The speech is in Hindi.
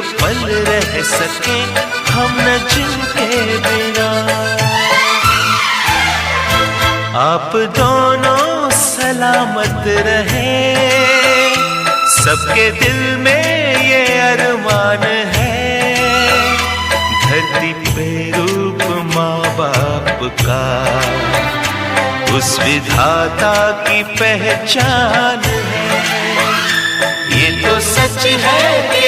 पल रह सके हम न जिनके बिना। आप दोनों सलामत रहे, सबके दिल में ये अरमान है। धरती पे रूप माँ बाप का उस विधाता की पहचान है। ये तो सच है।